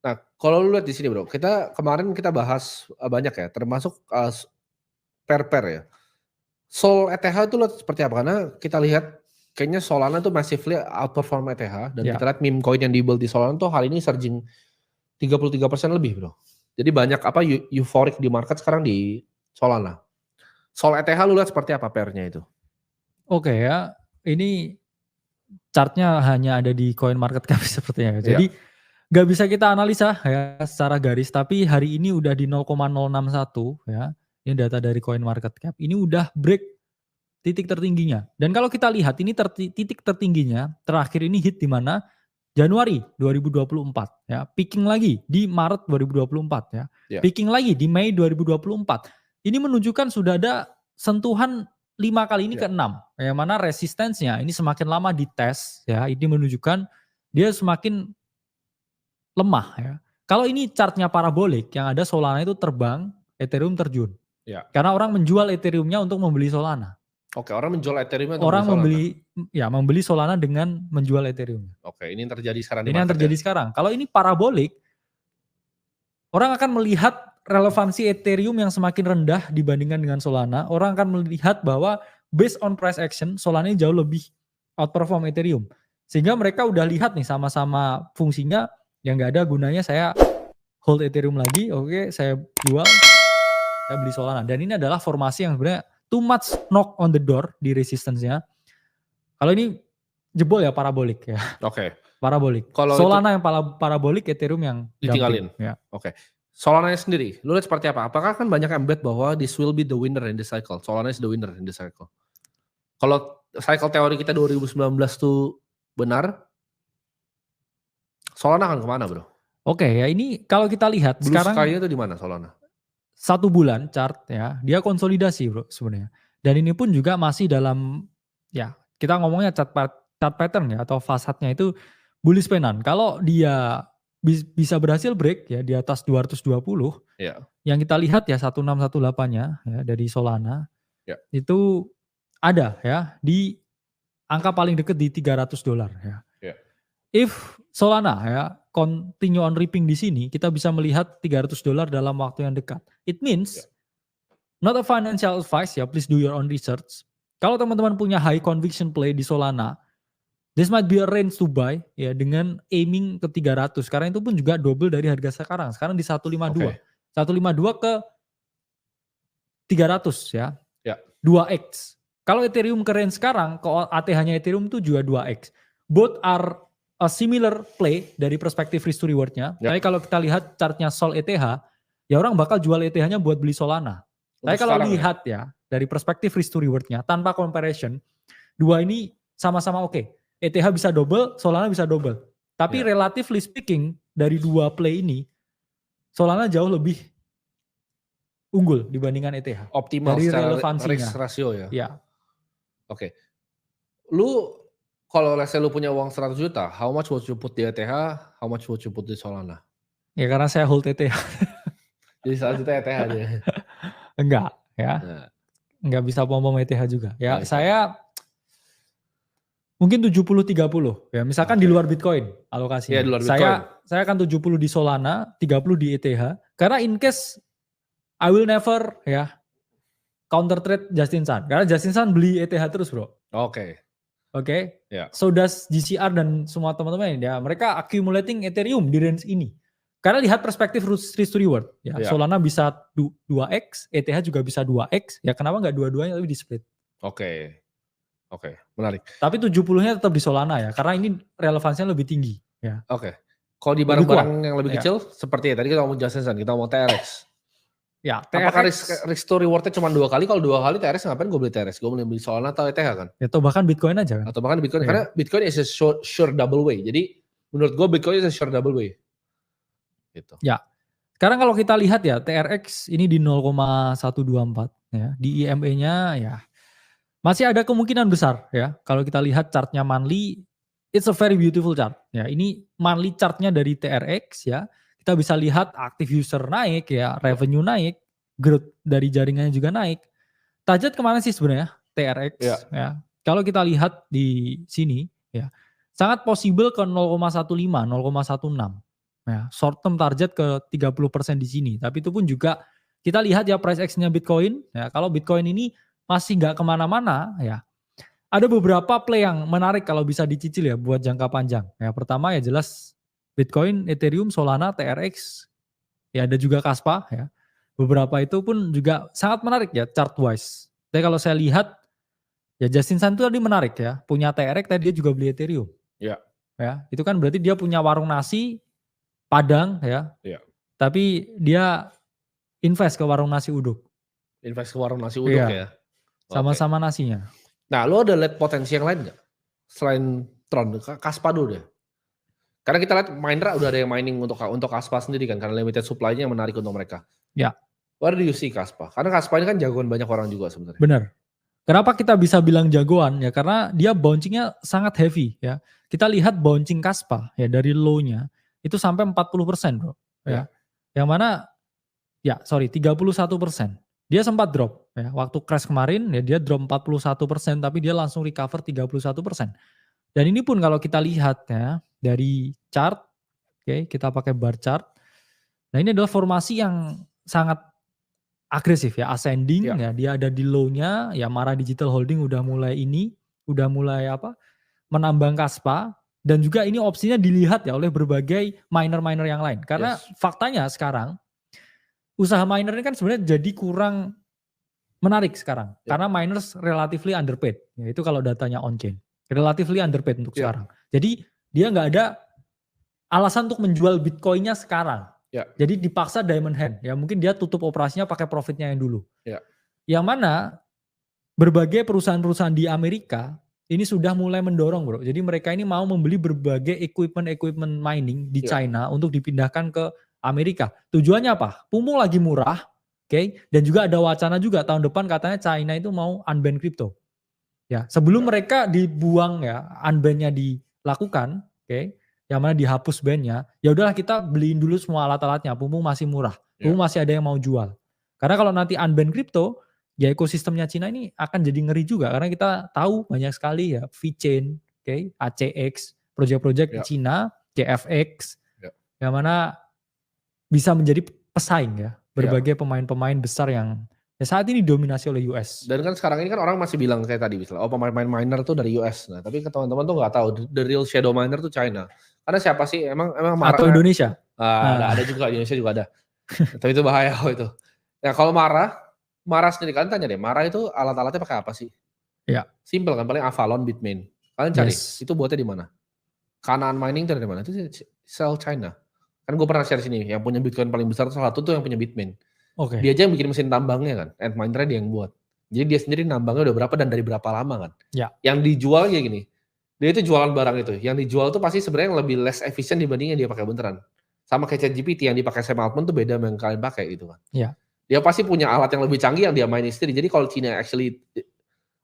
Nah, kalau lu lihat di sini Bro, kemarin kita bahas, banyak ya, termasuk, pair-pair ya. Sol ETH itu lihat seperti apa? Karena kita lihat kayaknya Solana tuh massively outperform ETH dan Ya. kita lihat meme coin yang di-build di Solana tuh hari ini surging 33% lebih Bro. Jadi banyak euphoric di market sekarang di Solana. Sol ETH lu lihat seperti apa pair-nya itu? Oke ya, ini chartnya hanya ada di CoinMarketCap sepertinya. Iya. Jadi nggak bisa kita analisa ya secara garis, tapi hari ini udah di 0,061 ya. Ini data dari CoinMarketCap. Ini udah break titik tertingginya. Dan kalau kita lihat ini titik tertingginya terakhir ini hit di mana? Januari 2024 ya. Peaking lagi di Maret 2024 ya. Iya. Peaking lagi di Mei 2024. Ini menunjukkan sudah ada sentuhan 5 kali ini Iya. ke-6. Yang mana resistensinya ini semakin lama dites ya. Ini menunjukkan dia semakin lemah ya. Kalau ini chartnya parabolik yang ada Solana itu terbang, Ethereum terjun. Iya. Karena orang menjual Ethereumnya untuk membeli Solana. Oke, orang menjual Ethereum untuk Orang beli Solana. membeli Solana dengan menjual Ethereum. Oke, ini yang terjadi sekarang di Ini yang market terjadi ya? sekarang. Kalau ini parabolik, orang akan melihat relevansi Ethereum yang semakin rendah dibandingkan dengan Solana. Orang akan melihat bahwa based on price action, Solana ini jauh lebih outperform Ethereum. Sehingga mereka udah lihat nih sama-sama fungsinya, yang gak ada gunanya saya hold Ethereum lagi, oke saya jual, saya beli Solana. Dan ini adalah formasi yang sebenarnya too much knock on the door di resistance-nya. Kalau ini jebol ya parabolik ya. Oke. Parabolik. Kalau Solana yang parabolik, Ethereum yang ditinggalin. Ya. Oke. Solana sendiri, lu lihat seperti apa? Apakah kan banyak yang bet bahwa this will be the winner in the cycle. Solana is the winner in the cycle. Kalau cycle teori kita 2019 tuh benar, Solana akan kemana Bro? Oke ya, ini kalau kita lihat Blue sekarang sky-nya itu di mana Solana? 1 bulan chart ya, dia konsolidasi Bro sebenarnya. Dan ini pun juga masih dalam ya, kita ngomongnya chart pattern ya atau fasadnya itu bullish penan. Kalau dia bisa berhasil break ya di atas 220, Ya. yang kita lihat ya 1618-nya ya dari Solana, Ya. itu ada ya di angka paling dekat di $300 ya. Ya. If Solana ya continue on ripping di sini, kita bisa melihat $300 dalam waktu yang dekat. It means not a financial advice ya, please do your own research. Kalau teman-teman punya high conviction play di Solana, this might be a range to buy ya dengan aiming ke 300. Karena itu pun juga double dari harga sekarang. Sekarang di 152. 152 ke 300 ya. Ya. 2x. Kalau Ethereum ke range sekarang, ke ATH-nya Ethereum itu juga 2x. Both are a similar play dari perspektif risk to reward-nya. Tapi kalau kita lihat chartnya Sol ETH, ya orang bakal jual ETH-nya buat beli Solana. Tapi kalau lihat ya dari perspektif risk to reward-nya tanpa comparison, dua ini sama-sama oke. ETH bisa double, Solana bisa double. Tapi relatively speaking dari dua play ini, Solana jauh lebih unggul dibandingkan ETH. Optimal dari secara relevansinya. risk ratio ya? Ya. Oke. Lu kalau let's say lu punya uang 100 juta, how much would you put di ETH, how much would you put di Solana? Ya karena saya hold ETH. Jadi 100 juta ETH aja? Enggak ya. Enggak bisa pom-pom ETH juga. Ya saya mungkin 70-30 ya. Misalkan di luar Bitcoin alokasinya. Iya, di luar Bitcoin. Saya akan 70 di Solana, 30 di ETH. Karena in case I will never ya counter trade Justin Sun. Karena Justin Sun beli ETH terus bro. Oke. Ya. So does GCR dan semua teman-teman ya. Mereka accumulating Ethereum di range ini. Karena lihat perspektif risk to reward. Ya, Solana bisa 2x, ETH juga bisa 2x. Ya kenapa nggak dua-duanya tapi di split. Oke, menarik. Tapi 70-nya tetap di Solana ya. Karena ini relevansinya lebih tinggi. Ya. Oke. Kalau di barang-barang yang lebih kecil, seperti ya tadi kita ngomong Justin Sun, kita ngomong TRX. Ya, apakah risk to rewardnya cuma 2 kali? Kalau 2 kali TRX ngapain gue beli TRX? Gue beli Solana atau ETH kan? Atau bahkan Bitcoin aja kan? Atau bahkan Bitcoin. Karena Bitcoin is a sure double way. Jadi menurut gue Bitcoin is a sure double way. Gitu. Ya. Sekarang kalau kita lihat ya TRX ini di 0,124 ya. Di EMA-nya ya masih ada kemungkinan besar ya. Kalau kita lihat chartnya monthly, it's a very beautiful chart. Ya, ini monthly chartnya dari TRX ya. Kita bisa lihat active user naik ya, revenue naik, growth dari jaringannya juga naik. Target kemana sih sebenarnya TRX ya? Kalau kita lihat di sini ya, sangat possible ke 0,15, 0,16. Ya, short term target ke 30% di sini. Tapi itu pun juga kita lihat ya price action-nya Bitcoin. Ya, kalau Bitcoin ini masih nggak kemana-mana, ya ada beberapa play yang menarik kalau bisa dicicil ya buat jangka panjang. Ya, pertama ya jelas Bitcoin, Ethereum, Solana, TRX, ya ada juga Kaspa ya. Beberapa itu pun juga sangat menarik ya chart wise. Tapi kalau saya lihat ya Justin Sun itu tadi menarik ya, punya TRX tadi dia juga beli Ethereum. Ya. Ya, itu kan berarti dia punya warung nasi Padang ya. Ya. Tapi dia invest ke warung nasi uduk. Invest ke warung nasi uduk ya. Sama-sama nasinya. Nah, lo ada lihat potensi yang lain nggak? Selain Tron, Kaspa dulu deh. Karena kita lihat miner udah ada yang mining untuk Kaspa sendiri kan, karena limited supply-nya yang menarik untuk mereka. Ya. Where do you see Kaspa? Karena Kaspa ini kan jagoan banyak orang juga sebenarnya. Benar. Kenapa kita bisa bilang jagoan? Ya karena dia bouncing-nya sangat heavy ya. Kita lihat bouncing Kaspa ya dari low-nya itu sampai 40% bro. Ya. Yang mana 31%. Dia sempat drop ya. Waktu crash kemarin ya dia drop 41% tapi dia langsung recover 31%. Dan ini pun kalau kita lihat ya dari chart, oke, kita pakai bar chart. Nah, ini adalah formasi yang sangat agresif ya, ascending ya, dia ada di low-nya, ya Mara Digital Holding udah mulai menambang Kaspa, dan juga ini opsinya dilihat ya oleh berbagai miner-miner yang lain. Karena faktanya sekarang usaha miner ini kan sebenarnya jadi kurang menarik sekarang, karena miners relatively underpaid. Ya, itu kalau datanya on-chain, relatively underpaid untuk sekarang. Jadi dia nggak ada alasan untuk menjual Bitcoin-nya sekarang. Jadi dipaksa diamond hand. Ya mungkin dia tutup operasinya pakai profitnya yang dulu. Yang mana berbagai perusahaan-perusahaan di Amerika ini sudah mulai mendorong bro. Jadi mereka ini mau membeli berbagai equipment mining di China untuk dipindahkan ke Amerika. Tujuannya apa? Pumung lagi murah. Oke. Dan juga ada wacana juga tahun depan katanya China itu mau unban crypto. Ya, sebelum mereka dibuang ya, unban-nya dilakukan, oke. Yang mana dihapus ban-nya, ya udahlah kita beliin dulu semua alat-alatnya, mumpung masih murah, mumpung masih ada yang mau jual. Karena kalau nanti unban crypto, ya ekosistemnya Cina ini akan jadi ngeri juga, karena kita tahu banyak sekali ya VeChain, ACX, proyek-proyek di Cina, JFX, yang mana bisa menjadi pesaing ya, berbagai pemain-pemain besar yang ya saat ini dominasi oleh US. Dan kan sekarang ini kan orang masih bilang kayak tadi misalnya, pemain-pemain miner tuh dari US. Nah, tapi teman-teman tuh nggak tahu the real shadow miner tuh China. Karena siapa sih emang Mara atau Indonesia? Ada juga di Indonesia juga ada. Tapi itu bahaya itu. Nah, kalau Mara sendiri kalian tanya deh, Mara itu alat-alatnya pakai apa sih? Ya. Simple kan, paling Avalon, Bitmain. Kalian cari, itu buatnya di mana? Kanaan mining itu dari mana? Itu sell China. Kan gue pernah share sini, yang punya Bitcoin paling besar salah satu tuh yang punya Bitmain. Dia aja yang bikin mesin tambangnya kan, and minernya dia yang buat. Jadi dia sendiri nambangnya udah berapa dan dari berapa lama kan. Yang dijual kayak gini, dia itu jualan barang itu. Yang dijual tuh pasti sebenarnya lebih less efisien dibandingnya dia pakai beneran. Sama kayak ChatGPT yang dipakai Sam Altman tuh beda sama yang kalian pakai gitu kan. Dia pasti punya alat yang lebih canggih yang dia mainin sendiri. Jadi kalau Cina actually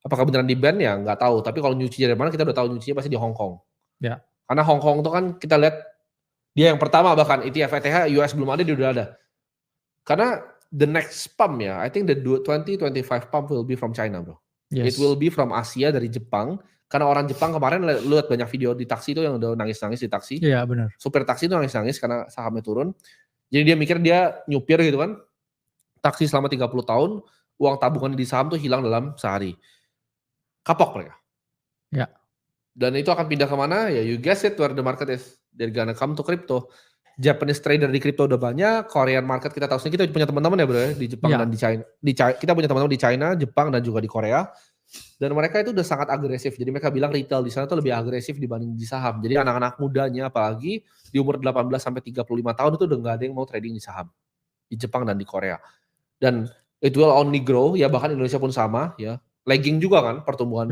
apakah beneran di ban ya nggak tahu. Tapi kalau nyuci dari mana kita udah tahu nyucinya pasti di Hong Kong. Karena Hong Kong tuh kan kita lihat dia yang pertama bahkan ETF ETH US belum ada dia udah ada. Karena the next pump ya, I think the 2025 pump will be from China bro. It will be from Asia dari Jepang. Karena orang Jepang kemarin lihat banyak video di taksi itu yang udah nangis-nangis di taksi. Iya benar. Supir taksi itu nangis-nangis karena sahamnya turun. Jadi dia mikir dia nyupir gitu kan. Taksi selama 30 tahun, uang tabungan di saham tuh hilang dalam sehari. Kapok mereka. Dan itu akan pindah kemana? Ya you guess it where the market is. They're gonna come to crypto. Japanese trader di crypto udah banyak, Korean market kita tahu sendiri, kita punya teman-teman ya bro ya, di Jepang dan di China. Kita punya teman-teman di China, Jepang dan juga di Korea. Dan mereka itu udah sangat agresif. Jadi mereka bilang retail di sana tuh lebih agresif dibanding di saham. Jadi anak-anak mudanya apalagi di umur 18 sampai 35 tahun itu udah nggak ada yang mau trading di saham. Di Jepang dan di Korea. Dan it will only grow, ya bahkan Indonesia pun sama ya. Lagging juga kan pertumbuhan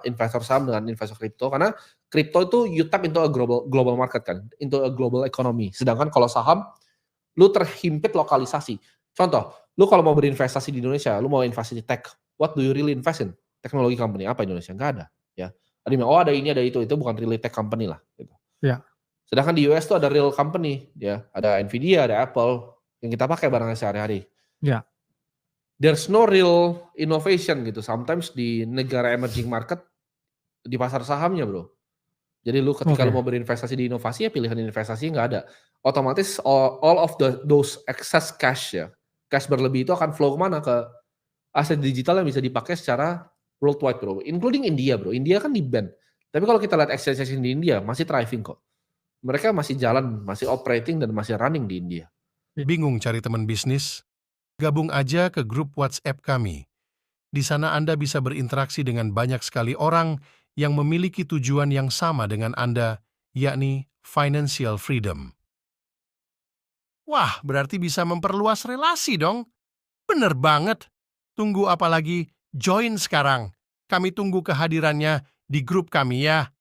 investor saham dengan investor kripto, karena kripto itu you tap into a global market kan, into a global economy. Sedangkan kalau saham lu terhimpit lokalisasi. Contoh, lu kalau mau berinvestasi di Indonesia, lu mau investasi di tech, what do you really invest in? Teknologi company apa Indonesia? Enggak ada ya. Ada ini ada itu bukan really tech company lah gitu. Sedangkan di US tuh ada real company ya, ada Nvidia, ada Apple yang kita pakai barangnya sehari-hari. There's no real innovation gitu. Sometimes di negara emerging market, di pasar sahamnya bro. Jadi lu ketika lu Oke. mau berinvestasi di inovasi ya pilihan investasi nggak ada. Otomatis all of those excess cash ya, cash berlebih itu akan flow kemana? Ke aset digital yang bisa dipakai secara worldwide Bro, including India Bro. India kan di-ban. Tapi kalau kita lihat exchange-exchange di India masih thriving kok. Mereka masih jalan, masih operating dan masih running di India. Bingung cari teman bisnis? Gabung aja ke grup WhatsApp kami. Di sana Anda bisa berinteraksi dengan banyak sekali orang yang memiliki tujuan yang sama dengan Anda, yakni financial freedom. Wah, berarti bisa memperluas relasi dong. Bener banget. Tunggu apa lagi? Join sekarang. Kami tunggu kehadirannya di grup kami ya.